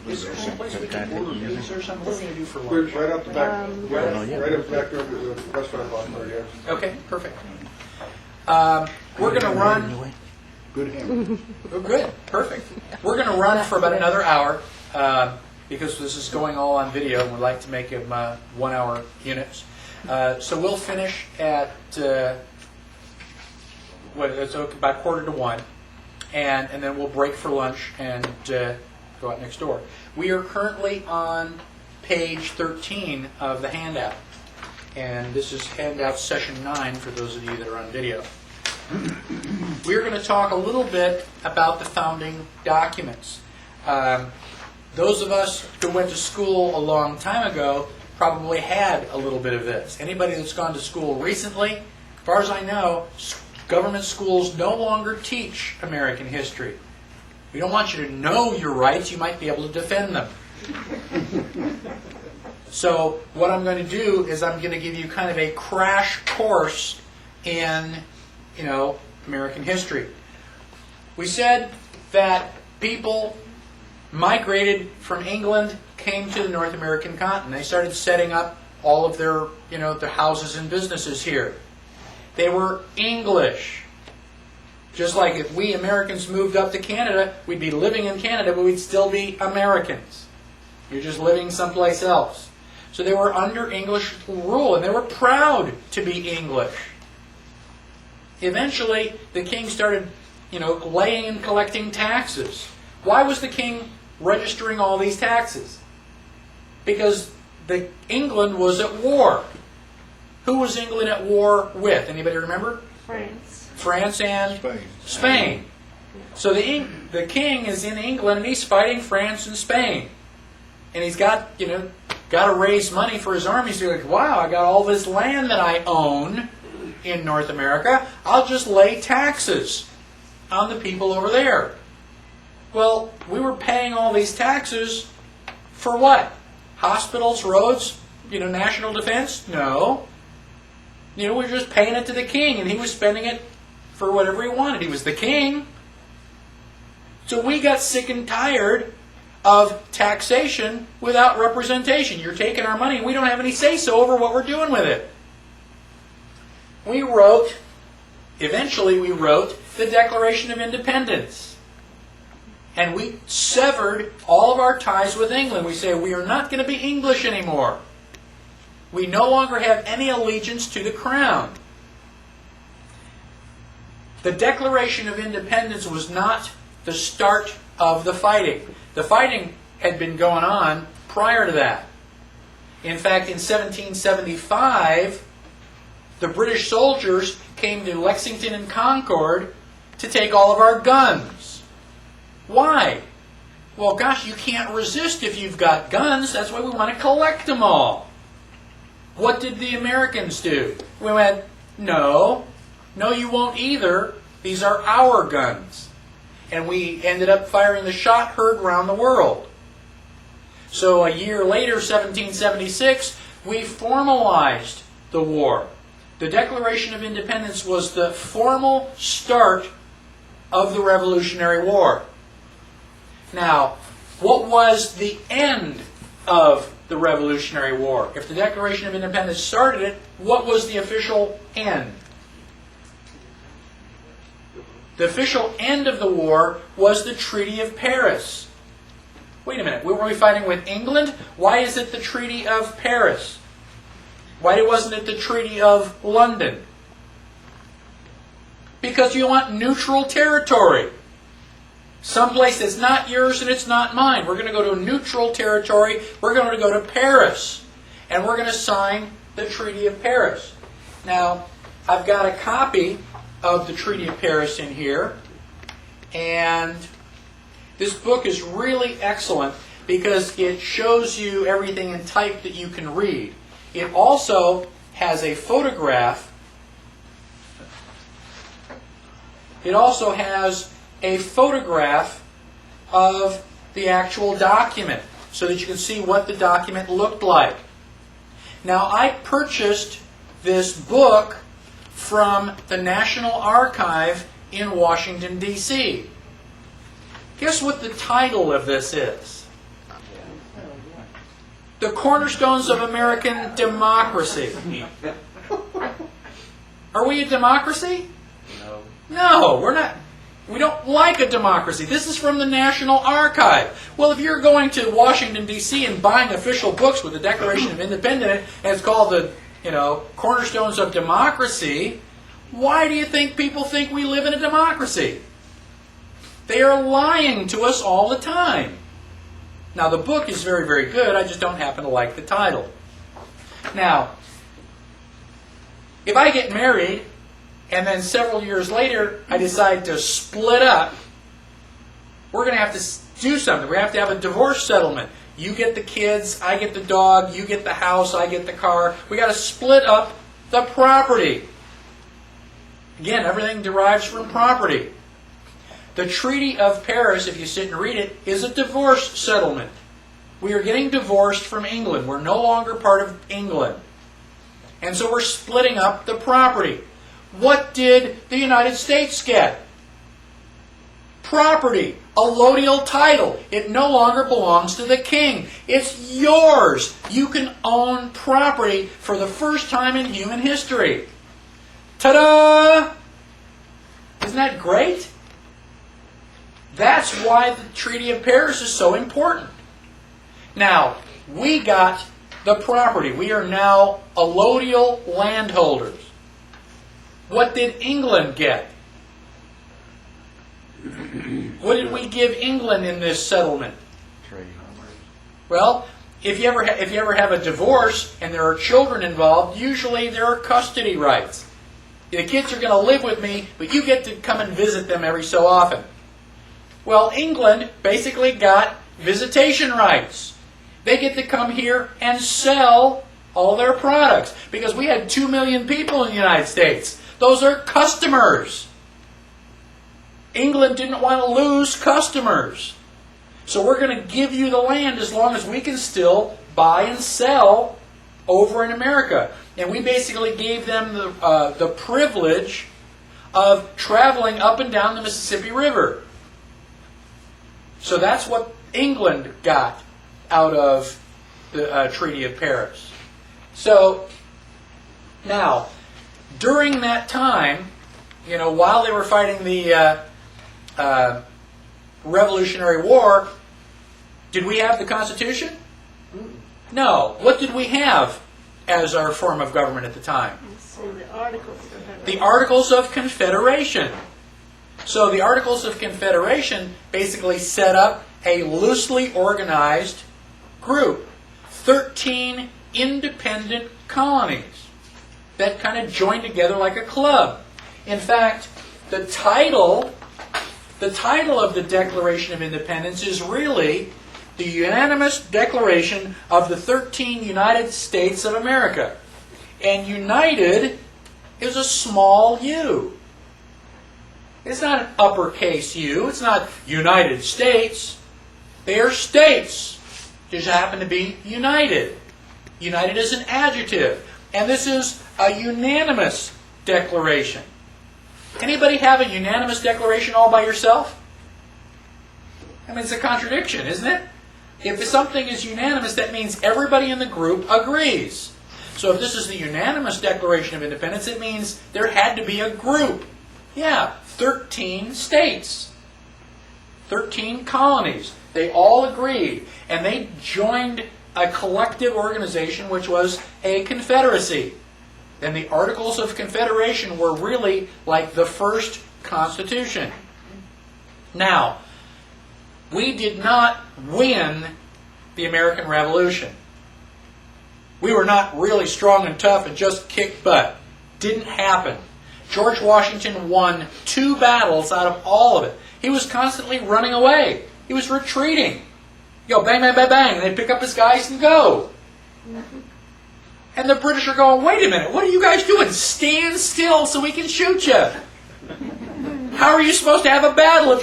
Is there some place we can order pizza or something? What are we going to do for lunch? Right up the back, right up the back door, there's a restaurant on there, yes. Okay, perfect. We're going to run. Good ham. Oh, good, perfect. We're going to run for about another hour because this is going all on video, and we'd like to make them 1 hour units. So we'll finish at it's about 1:45, and then we'll break for lunch and go out next door. We are currently on page 13 of the handout, and this is handout session 9 for those of you that are on video. We're going to talk a little bit about the founding documents. Those of us who went to school a long time ago probably had a little bit of this. Anybody that's gone to school recently, as far as I know, government schools no longer teach American history. We don't want you to know your rights. You might be able to defend them. So what I'm going to do is I'm going to give you kind of a crash course in American history. We said that people migrated from England, came to the North American continent. They started setting up all of their houses and businesses here. They were English. Just like if we Americans moved up to Canada, we'd be living in Canada, but we'd still be Americans. You're just living someplace else. So they were under English rule, and they were proud to be English. Eventually, the king started, laying and collecting taxes. Why was the king registering all these taxes? Because England was at war. Who was England at war with? Anybody remember? France. France and Spain. So the king is in England and he's fighting France and Spain. And he's got to raise money for his army. So he's like, wow, I got all this land that I own in North America. I'll just lay taxes on the people over there. Well, we were paying all these taxes for what? Hospitals, roads, national defense? No. We were just paying it to the king, and he was spending it for whatever he wanted. He was the king. So we got sick and tired of taxation without representation. You're taking our money, and we don't have any say-so over what we're doing with it. Eventually we wrote the Declaration of Independence. And we severed all of our ties with England. We say we are not going to be English anymore. We no longer have any allegiance to the crown. The Declaration of Independence was not the start of the fighting. The fighting had been going on prior to that. In fact, in 1775, the British soldiers came to Lexington and Concord to take all of our guns. Why? Well, gosh, you can't resist if you've got guns. That's why we want to collect them all. What did the Americans do? We went, no, you won't either. These are our guns. And we ended up firing the shot heard around the world. So a year later, 1776, we formalized the war. The Declaration of Independence was the formal start of the Revolutionary War. Now, what was the end of the Revolutionary War? If the Declaration of Independence started it, what was the official end? The official end of the war was the Treaty of Paris. Wait a minute, were we fighting with England? Why is it the Treaty of Paris? Why wasn't it the Treaty of London? Because you want neutral territory. Someplace that's not yours and it's not mine. We're going to go to neutral territory. We're going to go to Paris. And we're going to sign the Treaty of Paris. Now, I've got a copy of the Treaty of Paris in here. And this book is really excellent because it shows you everything in type that you can read. It also has a photograph. It also has a photograph of the actual document so that you can see what the document looked like. Now, I purchased this book from the National Archive in Washington, D.C. Guess what the title of this is? The Cornerstones of American Democracy. Are we a democracy? No. No, we're not. We don't like a democracy. This is from the National Archive. Well, if you're going to Washington, D.C. and buying official books with the Declaration of Independence, and it's called the, Cornerstones of Democracy, why do you think people think we live in a democracy? They are lying to us all the time. Now, the book is very, very good. I just don't happen to like the title. Now, if I get married, and then several years later, I decide to split up, we're going to have to do something. We're going to have a divorce settlement. You get the kids, I get the dog, you get the house, I get the car. We got to split up the property. Again, everything derives from property. The Treaty of Paris, if you sit and read it, is a divorce settlement. We are getting divorced from England. We're no longer part of England. And so we're splitting up the property. What did the United States get? Property, a allodial title. It no longer belongs to the king. It's yours. You can own property for the first time in human history. Ta-da! Isn't that great? That's why the Treaty of Paris is so important. Now, we got the property. We are now allodial landholders. What did England get? What did we give England in this settlement? Trade. Well, if you ever have a divorce and there are children involved, usually there are custody rights. The kids are going to live with me, but you get to come and visit them every so often. Well, England basically got visitation rights. They get to come here and sell all their products because we had 2 million people in the United States. Those are customers. England didn't want to lose customers. So we're going to give you the land as long as we can still buy and sell over in America. And we basically gave them the privilege of traveling up and down the Mississippi River. So that's what England got out of the Treaty of Paris. So now, during that time, while they were fighting the Revolutionary War, did we have the Constitution? No. What did we have as our form of government at the time? The Articles of Confederation. So the Articles of Confederation basically set up a loosely organized group. 13 independent colonies that kind of joined together like a club. In fact, the title of the Declaration of Independence is really the unanimous declaration of the 13 United States of America. And united is a small u. It's not an uppercase U. It's not United States. They are states. Just happen to be united. United is an adjective. And this is a unanimous declaration. Anybody have a unanimous declaration all by yourself? I mean, it's a contradiction, isn't it? If something is unanimous, that means everybody in the group agrees. So if this is the unanimous Declaration of Independence, it means there had to be a group. Yeah, 13 states. 13 colonies. They all agreed. And they joined a collective organization which was a confederacy. And the Articles of Confederation were really like the first Constitution. Now, we did not win the American Revolution. We were not really strong and tough and just kicked butt. Didn't happen. George Washington won 2 battles out of all of it. He was constantly running away. He was retreating. Bang, bang, bang, bang. And they'd pick up his guys and go. And the British are going, wait a minute, what are you guys doing? Stand still so we can shoot you. How are you supposed to have a battle if